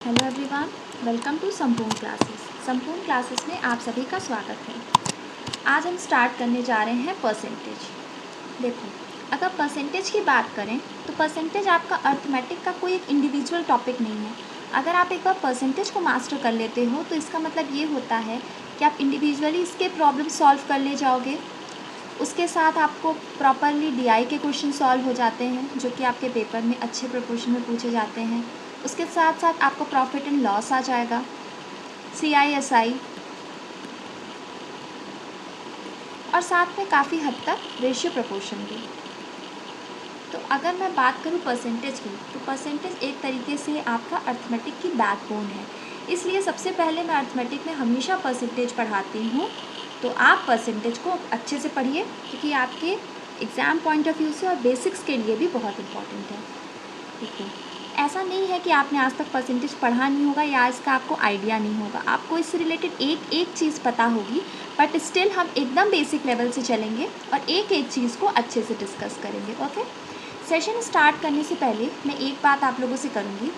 Hello everyone, welcome to संपूर्ण classes. संपूर्ण classes में आप सभी का स्वागत है। आज हम स्टार्ट करने जा रहे हैं परसेंटेज। देखो, अगर परसेंटेज की बात करें तो परसेंटेज आपका अर्थमेटिक का कोई एक इंडिविजुअल टॉपिक नहीं है। अगर आप एक बार परसेंटेज को मास्टर कर लेते हो तो इसका मतलब ये होता है कि आप इंडिविजुअली इसके प्रॉब्लम सॉल्व कर ले जाओगे। उसके साथ आपको प्रॉपरली डीआई के क्वेश्चन सॉल्व हो जाते हैं जो कि आपके पेपर में अच्छे प्रोपोर्शन में पूछे जाते हैं। उसके साथ साथ आपको प्रॉफिट एंड लॉस आ जाएगा, CISI, और साथ में काफ़ी हद तक रेशियो प्रोपोर्शन भी। तो अगर मैं बात करूँ परसेंटेज की, तो परसेंटेज एक तरीके से आपका अर्थमेटिक की बैकबोन है। इसलिए सबसे पहले मैं अर्थमेटिक में हमेशा परसेंटेज पढ़ाती हूँ। तो आप परसेंटेज को अच्छे से पढ़िए क्योंकि आपके एग्ज़ाम पॉइंट ऑफ व्यू से और बेसिक्स के लिए भी बहुत इम्पॉर्टेंट है। देखिए, ऐसा नहीं है कि आपने आज तक परसेंटेज पढ़ा नहीं होगा या इसका आपको आइडिया नहीं होगा। आपको इससे रिलेटेड एक एक चीज़ पता होगी, बट स्टिल हम एकदम बेसिक लेवल से चलेंगे और एक एक चीज़ को अच्छे से डिस्कस करेंगे। ओके, सेशन स्टार्ट करने से पहले मैं एक बात आप लोगों से करूँगी।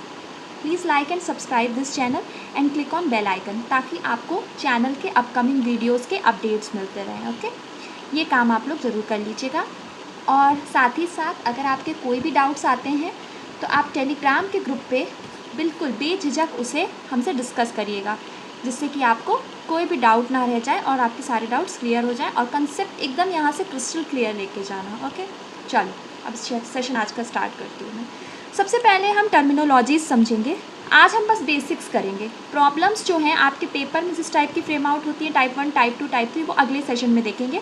Please like and subscribe this channel and click on bell icon ताकि आपको चैनल के अपकमिंग वीडियोज़ के अपडेट्स मिलते रहें। ओके, ये काम आप लोग ज़रूर कर लीजिएगा। और साथ ही साथ अगर आपके कोई भी डाउट्स आते हैं तो आप टेलीग्राम के ग्रुप पे बिल्कुल बेझिझक उसे हमसे डिस्कस करिएगा, जिससे कि आपको कोई भी डाउट ना रह जाए और आपके सारे डाउट्स क्लियर हो जाएं और कंसेप्ट एकदम यहाँ से क्रिस्टल क्लियर लेके जाना। ओके, चलो अब सेशन आज का स्टार्ट करती हूँ मैं। सबसे पहले हम टर्मिनोलॉजीज समझेंगे। आज हम बस बेसिक्स करेंगे। प्रॉब्लम्स जो हैं आपके पेपर में जिस टाइप की फ्रेम आउट होती है, टाइप 1, टाइप 2, टाइप 3, वो अगले सेशन में देखेंगे।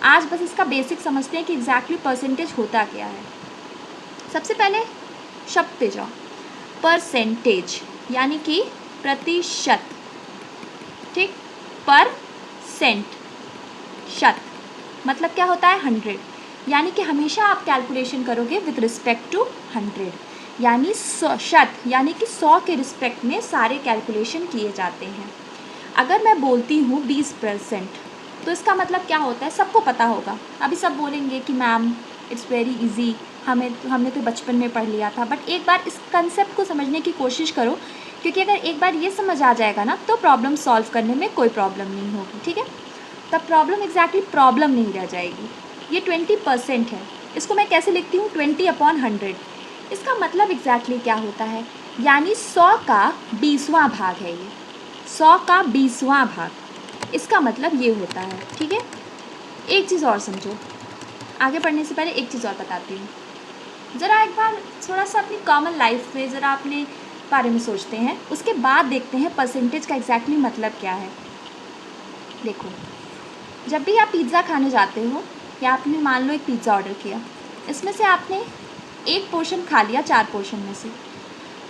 आज बस इसका बेसिक समझते हैं कि एग्जैक्टली परसेंटेज होता क्या है। सबसे पहले शब्द पे जाओ। परसेंटेज यानी कि प्रतिशत, ठीक। परसेंट, शत, मतलब क्या होता है 100, यानी कि हमेशा आप कैलकुलेशन करोगे विद रिस्पेक्ट टू 100, यानी शत यानी कि 100 के रिस्पेक्ट में सारे कैलकुलेशन किए जाते हैं। अगर मैं बोलती हूँ 20%, तो इसका मतलब क्या होता है सबको पता होगा। अभी सब बोलेंगे कि मैम इट्स वेरी इजी, हमने तो बचपन में पढ़ लिया था। बट एक बार इस कंसेप्ट को समझने की कोशिश करो, क्योंकि अगर एक बार ये समझ आ जाएगा ना तो प्रॉब्लम सॉल्व करने में कोई प्रॉब्लम नहीं होगी, ठीक है। तब प्रॉब्लम एग्जैक्टली प्रॉब्लम नहीं रह जाएगी। ये 20% है, इसको मैं कैसे लिखती हूँ 20/100। इसका मतलब एग्जैक्टली क्या होता है, यानी 100 का 20वां भाग है ये, 100 का 20वां भाग। इसका मतलब ये होता है, ठीक है। एक चीज़ और समझो, आगे बढ़ने से पहले एक चीज़ और बताती हूँ। ज़रा एक बार थोड़ा सा अपनी कॉमन लाइफ में ज़रा अपने बारे में सोचते हैं, उसके बाद देखते हैं परसेंटेज का एग्जैक्टली मतलब क्या है। देखो, जब भी आप पिज़्ज़ा खाने जाते हो या आपने मान लो एक पिज़्ज़ा ऑर्डर किया, इसमें से आपने एक पोर्शन खा लिया 4 पोर्शन में से,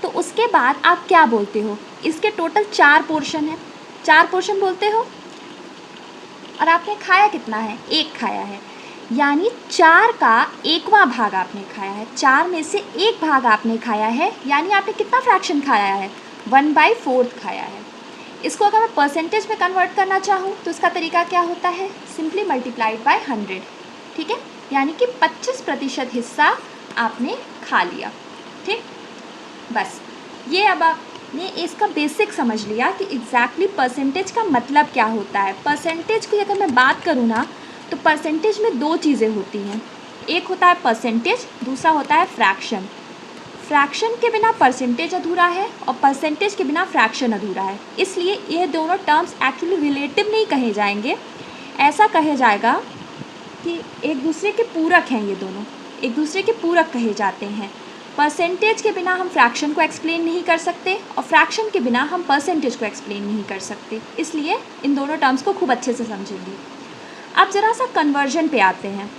तो उसके बाद आप क्या बोलते हो, इसके टोटल 4 पोर्शन है, 4 पोर्शन बोलते हो। और आपने खाया कितना है, एक खाया है, यानी 4 का 1वां भाग आपने खाया है। 4 में से 1 भाग आपने खाया है, यानी आपने कितना फ्रैक्शन खाया है, 1/4 खाया है। इसको अगर मैं परसेंटेज में कन्वर्ट करना चाहूँ तो इसका तरीका क्या होता है, सिंपली मल्टीप्लाइड बाय 100, ठीक है। यानी कि 25% हिस्सा आपने खा लिया, ठीक। बस ये अब आपने इसका बेसिक समझ लिया कि एग्जैक्टली परसेंटेज का मतलब क्या होता है। परसेंटेज की अगर मैं बात करूँ ना, तो परसेंटेज में 2 चीज़ें होती हैं, एक होता है परसेंटेज, दूसरा होता है फ्रैक्शन। फ्रैक्शन के बिना परसेंटेज अधूरा है और परसेंटेज के बिना फ्रैक्शन अधूरा है। इसलिए ये दोनों टर्म्स एक्चुअली रिलेटिव नहीं कहे जाएंगे, ऐसा कहे जाएगा कि एक दूसरे के पूरक हैं। ये दोनों एक दूसरे के पूरक कहे जाते हैं। परसेंटेज के बिना हम फ्रैक्शन को एक्सप्लेन नहीं कर सकते और फ्रैक्शन के बिना हम परसेंटेज को एक्सप्लेन नहीं कर सकते। इसलिए इन दोनों टर्म्स को खूब अच्छे से समझेंगे। अब ज़रा सा कन्वर्जन पे आते हैं,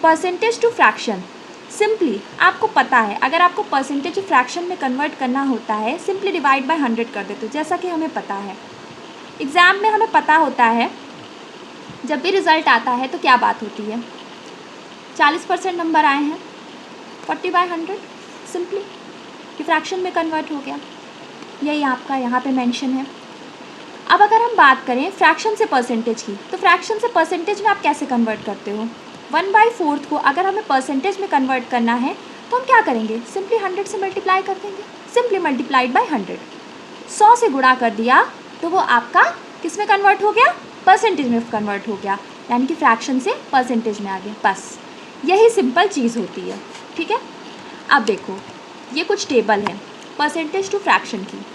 परसेंटेज टू फ्रैक्शन। सिंपली आपको पता है, अगर आपको परसेंटेज फ्रैक्शन में कन्वर्ट करना होता है, सिंपली डिवाइड बाय 100 कर देते हो, जैसा कि हमें पता है। एग्ज़ाम में हमें पता होता है जब भी रिज़ल्ट आता है तो क्या बात होती है, 40% नंबर आए हैं, 40/100, सिंपली कि फ्रैक्शन में कन्वर्ट हो गया। यही आपका यहाँ पे मेंशन है। अब अगर हम बात करें फ्रैक्शन से परसेंटेज की, तो फ्रैक्शन से परसेंटेज में आप कैसे कन्वर्ट करते हो। 1/4 को अगर हमें परसेंटेज में कन्वर्ट करना है तो हम क्या करेंगे, सिंपली 100 से मल्टीप्लाई कर देंगे, सिंपली मल्टीप्लाइड बाय 100। 100 से गुणा कर दिया तो वो आपका किस में कन्वर्ट हो गया, परसेंटेज में कन्वर्ट हो गया, यानी कि फ्रैक्शन से परसेंटेज में आ गया। बस यही सिंपल चीज़ होती है, ठीक है। अब देखो ये कुछ टेबल है परसेंटेज टू फ्रैक्शन की।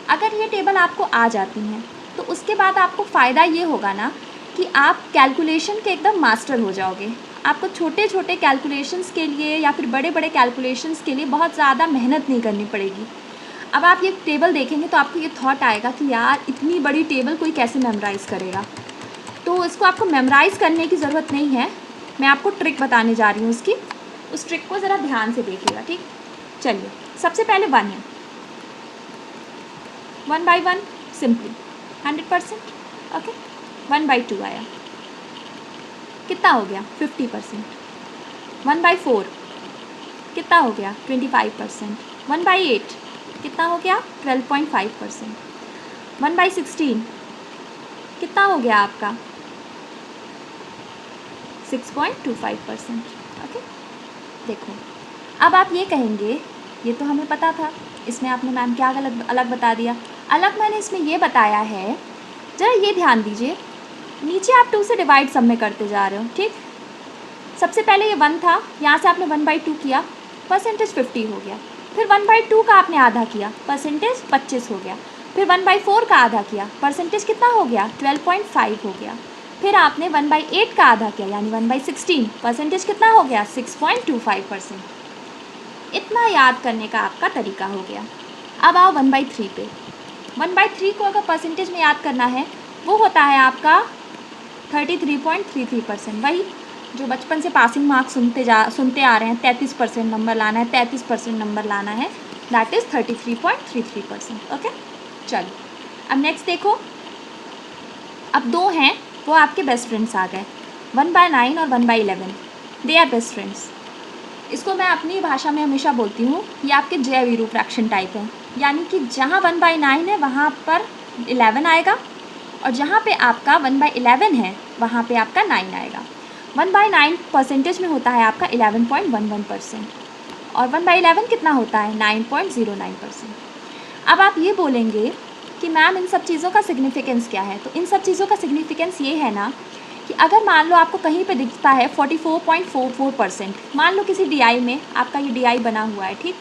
अगर ये टेबल आपको आ जाती हैं तो उसके बाद आपको फ़ायदा ये होगा ना कि आप कैलकुलेशन के एकदम मास्टर हो जाओगे। आपको छोटे छोटे कैलकुलेशंस के लिए या फिर बड़े बड़े कैलकुलेशंस के लिए बहुत ज़्यादा मेहनत नहीं करनी पड़ेगी। अब आप ये टेबल देखेंगे तो आपको ये थॉट आएगा कि यार इतनी बड़ी टेबल कोई कैसे मेमोराइज़ करेगा। तो इसको आपको मेमोराइज़ करने की ज़रूरत नहीं है, मैं आपको ट्रिक बताने जा रही हूँ उसकी। उस ट्रिक को ज़रा ध्यान से देखिएगा, ठीक। चलिए सबसे पहले 1 है, 1 by 1 सिंपली 100%, ओके। 1 by 2 आया, कितना हो गया 50%। 1 by 4 कितना हो गया 25%। 1 by 8 कितना हो गया 12.5%। 1 by 16 कितना हो गया आपका 6.25%, ओके। देखो अब आप ये कहेंगे ये तो हमें पता था, इसमें आपने मैम क्या गलत अलग बता दिया। अलग मैंने इसमें ये बताया है, ज़रा ये ध्यान दीजिए, नीचे आप 2 से डिवाइड सब में करते जा रहे हो, ठीक। सबसे पहले ये 1 था, यहाँ से आपने 1 by 2 किया, परसेंटेज 50 हो गया। फिर 1 by 2 का आपने आधा किया, परसेंटेज 25 हो गया। फिर 1 by 4 का आधा किया, परसेंटेज कितना हो गया 12.5 हो गया। फिर आपने 1 by 8 का आधा किया यानी 1 by 16, परसेंटेज कितना हो गया 6.25%। इतना याद करने का आपका तरीका हो गया। अब आओ 1 by 3 पे। 1 by 3 को अगर परसेंटेज में याद करना है वो होता है आपका 33.33%। वही जो बचपन से पासिंग मार्क्स सुनते आ रहे हैं, 33% नंबर लाना है, 33% नंबर लाना है, दैट इज़ 33.33%, ओके। चलो अब नेक्स्ट देखो, अब 2 हैं वो आपके बेस्ट फ्रेंड्स आ गए, 1 by 9 और 1 by 11, they are best friends. इसको मैं अपनी भाषा में हमेशा बोलती हूँ ये आपके जय वीरू फ्रैक्शन टाइप है, यानी कि जहाँ 1 by 9 है वहाँ पर 11 आएगा और जहाँ पे आपका 1 by 11 है वहाँ पे आपका 9 आएगा। 1 by 9 परसेंटेज में होता है आपका 11.11% और 1 by 11 कितना होता है 9.09%। अब आप ये बोलेंगे कि मैम इन सब चीज़ों का सिग्निफिकेंस क्या है, तो इन सब चीज़ों का सिग्निफिकेंस ये है ना कि अगर मान लो आपको कहीं पे दिखता है 44.44%, मान लो किसी DI में आपका ये DI बना हुआ है, ठीक।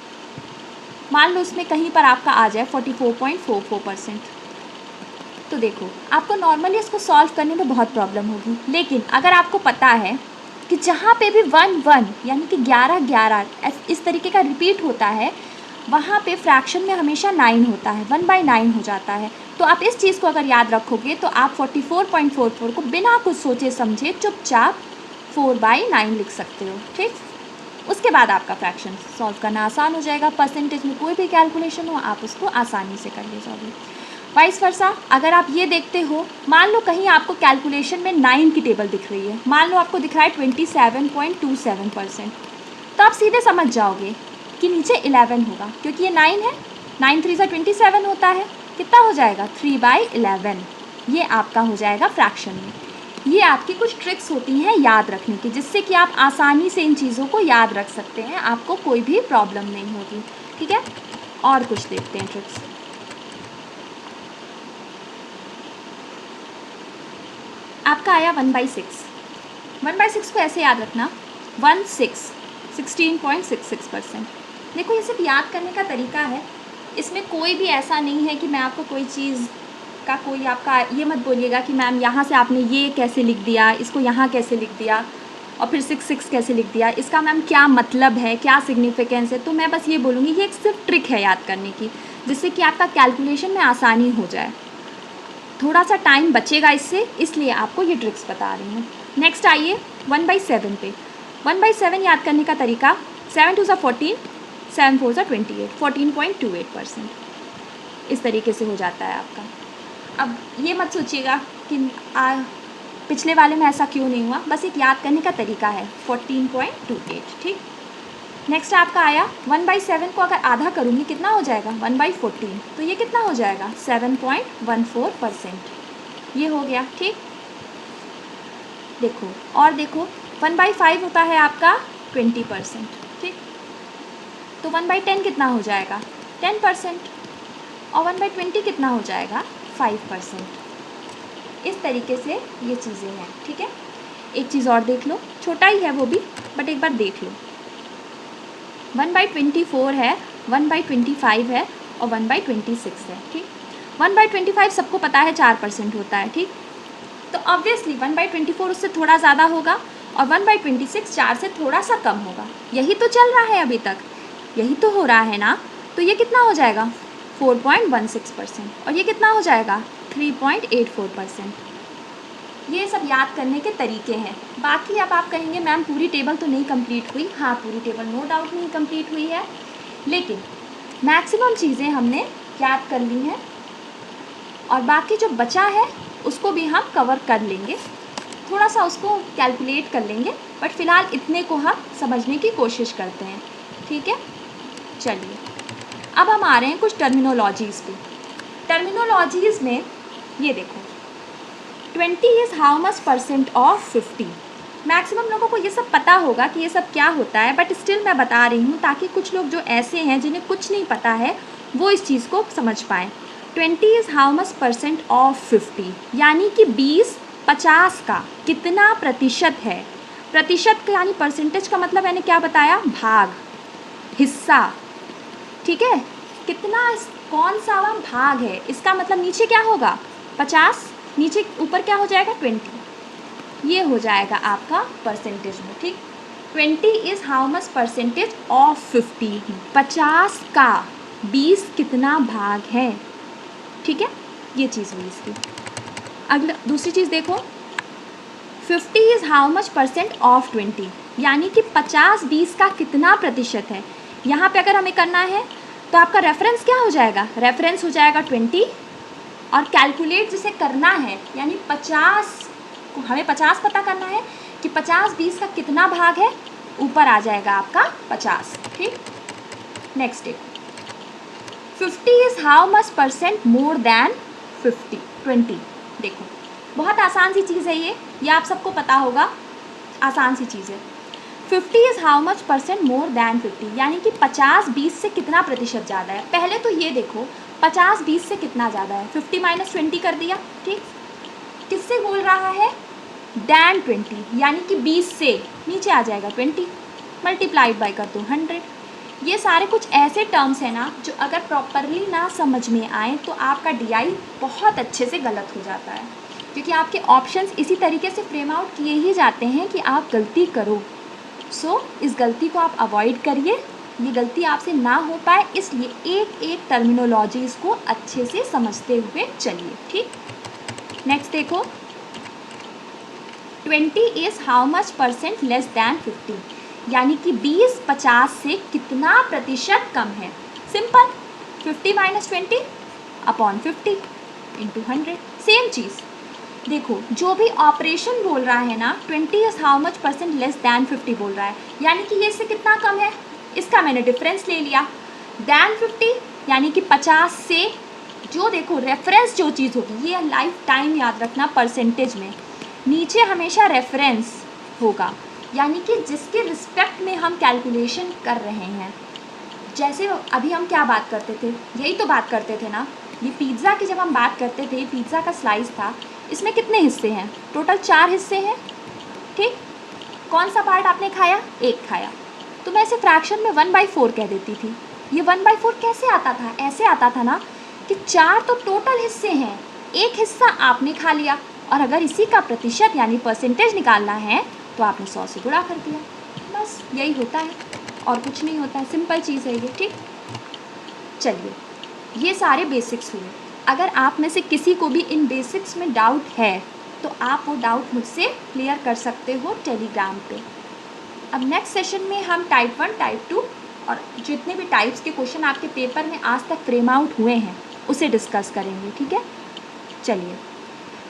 मान लो उसमें कहीं पर आपका आ जाए 44.44%, तो देखो आपको नॉर्मली इसको सॉल्व करने में बहुत प्रॉब्लम होगी। लेकिन अगर आपको पता है कि जहाँ पे भी 1 1 यानी कि 11 11 इस तरीके का रिपीट होता है वहाँ पे फ्रैक्शन में हमेशा 9 होता है, 1 by 9 हो जाता है। तो आप इस चीज़ को अगर याद रखोगे तो आप 44.44 को बिना कुछ सोचे समझे चुपचाप 4 by 9 लिख सकते हो, ठीक। उसके बाद आपका फ्रैक्शन सॉल्व करना आसान हो जाएगा। परसेंटेज में कोई भी कैलकुलेशन हो आप उसको आसानी से कर ले जाओगे। वाइस वर्सा अगर आप ये देखते हो, मान लो कहीं आपको कैलकुलेशन में 9 की टेबल दिख रही है, मान लो आपको दिख रहा है 27.27%, तो आप सीधे समझ जाओगे कि नीचे 11 होगा क्योंकि ये 9 है, 9 3 सा 27 होता है, कितना हो जाएगा 3 by 11, ये आपका हो जाएगा फ्रैक्शन में। ये आपकी कुछ ट्रिक्स होती हैं याद रखने की जिससे कि आप आसानी से इन चीज़ों को याद रख सकते हैं, आपको कोई भी प्रॉब्लम नहीं होगी, ठीक है। और कुछ देखते हैं ट्रिक्स। आपका आया 1 by 6। 1 by 6 को ऐसे याद रखना 16.66%। देखो ये सिर्फ याद करने का तरीका है, इसमें कोई भी ऐसा नहीं है कि मैं आपको कोई चीज़ का कोई आपका ये मत बोलिएगा कि मैम यहाँ से आपने ये कैसे लिख दिया, इसको यहाँ कैसे लिख दिया और फिर 6 कैसे लिख दिया, इसका मैम क्या मतलब है, क्या सिग्निफिकेंस है। तो मैं बस ये बोलूँगी ये एक सिर्फ ट्रिक है याद करने की जिससे कि आपका कैलकुलेशन में आसानी हो जाए, थोड़ा सा टाइम बचेगा इससे, इसलिए आपको ये ट्रिक्स बता रही हूँ। नेक्स्ट आइए 1 by 7 पे। 1 by 7 याद करने का तरीका 7 2 14, 7 4 28, 14.28%, इस तरीके से हो जाता है आपका। अब ये मत सोचिएगा कि पिछले वाले में ऐसा क्यों नहीं हुआ, बस एक याद करने का तरीका है 14.28, ठीक। नेक्स्ट आपका आया 1 by 7 को अगर आधा करूँगी कितना हो जाएगा 1 by 14, तो ये कितना हो जाएगा 7.14%, ये हो गया, ठीक। देखो और देखो 1 by 5 होता है आपका 20%, ठीक। तो 1 by 10 कितना हो जाएगा 10%। और 1/20 कितना हो जाएगा 5%। इस तरीके से ये चीज़ें हैं, ठीक है। एक चीज़ और देख लो, छोटा ही है वो भी, बट एक बार देख लो। 1/24 है, 1/25 है और 1/26 है, ठीक। 1/25 सबको पता है 4% होता है, ठीक। तो ऑब्वियसली 1/24 उससे थोड़ा ज़्यादा होगा और 1/26 4 से थोड़ा सा कम होगा। यही तो चल रहा है अभी तक, यही तो हो रहा है ना। तो ये कितना हो जाएगा 4.16% और ये कितना हो जाएगा 3.84%। ये सब याद करने के तरीके हैं। बाकी अब आप कहेंगे मैम पूरी टेबल तो नहीं कंप्लीट हुई। हाँ, पूरी टेबल नो डाउट नहीं कंप्लीट हुई है, लेकिन मैक्सिमम चीज़ें हमने याद कर ली हैं और बाकी जो बचा है उसको भी हम कवर कर लेंगे, थोड़ा सा उसको कैलकुलेट कर लेंगे, बट फ़िलहाल इतने को हम समझने की कोशिश करते हैं, ठीक है। चलिए अब हम आ रहे हैं कुछ टर्मिनोलॉजीज़ पे। टर्मिनोलॉजीज़ में ये देखो, 20 is how much percent of 50। Maximum लोगों को ये सब पता होगा कि ये सब क्या होता है, बट स्टिल मैं बता रही हूँ ताकि कुछ लोग जो ऐसे हैं जिन्हें कुछ नहीं पता है वो इस चीज़ को समझ पाएँ। 20 is how much percent of 50, यानी कि 50 का कितना प्रतिशत है। प्रतिशत का यानी परसेंटेज का मतलब मैंने क्या बताया, भाग, हिस्सा, ठीक है। कितना, कौन सा वाला भाग है, इसका मतलब नीचे क्या होगा 50, नीचे ऊपर क्या हो जाएगा 20, ये हो जाएगा आपका परसेंटेज में, ठीक। 20 is how much percentage of 50, 50 का 20 कितना भाग है, ठीक है। ये चीज़ हुई इसकी। अगला दूसरी चीज़ देखो, 50 is how much percent of 20, यानी कि 50-20 का कितना प्रतिशत है। यहाँ पे अगर हमें करना है तो आपका रेफरेंस क्या हो जाएगा, रेफरेंस हो जाएगा 20 और कैलकुलेट जिसे करना है यानी 50 को हमें 50 पता करना है कि 50-20 का कितना भाग है, ऊपर आ जाएगा आपका 50, ठीक। नेक्स्ट देखो, 50 is how much percent more than 20। देखो बहुत आसान सी चीज़ है ये आप सबको पता होगा, आसान सी चीज़ है। 50 is how much percent more than 50, यानी कि 50-20 से कितना प्रतिशत ज़्यादा है। पहले तो ये देखो 50-20 से कितना ज़्यादा है, 50 - 20 कर दिया, ठीक। किससे बोल रहा है, देन 20, यानी कि 20 से नीचे आ जाएगा 20, मल्टीप्लाइड बाई कर दो 100। ये सारे कुछ ऐसे टर्म्स हैं ना जो अगर प्रॉपरली ना समझ में आए तो आपका DI बहुत अच्छे से गलत हो जाता है, क्योंकि आपके ऑप्शंस इसी तरीके से फ्रेम आउट किए ही जाते हैं कि आप गलती करो। सो इस गलती को आप अवॉइड करिए, ये गलती आपसे ना हो पाए, इसलिए एक एक टर्मिनोलॉजीज़ को अच्छे से समझते हुए चलिए, ठीक। नेक्स्ट देखो, 20 is how much percent less than 50, यानी कि 20 50 से कितना प्रतिशत कम है। Simple, 50 - 20 upon 50 into 100। सेम चीज़ देखो, जो भी ऑपरेशन बोल रहा है ना, 20 is how much percent less than 50 बोल रहा है, यानी कि ये इससे कितना कम है, इसका मैंने डिफरेंस ले लिया। दैन 50 यानी कि 50 से, जो देखो रेफरेंस जो चीज़ होगी, ये लाइफ टाइम याद रखना, परसेंटेज में नीचे हमेशा रेफरेंस होगा, यानी कि जिसके रिस्पेक्ट में हम कैलकुलेशन कर रहे हैं। जैसे अभी हम क्या बात करते थे, यही तो बात करते थे ना, ये पिज़्ज़ा की जब हम बात करते थे, पिज़्ज़ा का स्लाइस था, इसमें कितने हिस्से हैं, टोटल 4 हिस्से हैं, ठीक। कौन सा पार्ट आपने खाया, एक खाया, तो मैं इसे फ्रैक्शन में 1/4 कह देती थी। ये 1/4 कैसे आता था, ऐसे आता था ना कि 4 तो टोटल हिस्से हैं, एक हिस्सा आपने खा लिया, और अगर इसी का प्रतिशत यानी परसेंटेज निकालना है तो आपने 100 से गुणा कर दिया, बस यही होता है और कुछ नहीं होता है, सिंपल चीज़ है ये, ठीक। चलिए, ये सारे बेसिक्स हुए। अगर आप में से किसी को भी इन बेसिक्स में डाउट है तो आप वो डाउट मुझसे क्लियर कर सकते हो टेलीग्राम पे। अब नेक्स्ट सेशन में हम टाइप 1, टाइप 2 और जितने भी टाइप्स के क्वेश्चन आपके पेपर में आज तक फ्रेम आउट हुए हैं उसे डिस्कस करेंगे, ठीक है। चलिए,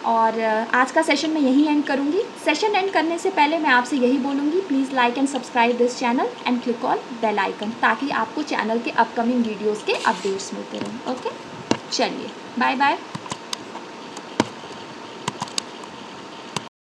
और आज का सेशन मैं यही एंड करूँगी। सेशन एंड करने से पहले मैं आपसे यही बोलूँगी, please like and subscribe this channel and click on bell icon, ताकि आपको चैनल के अपकमिंग वीडियोस के अपडेट्स मिलते रहें। ओके, चलिए, बाय बाय।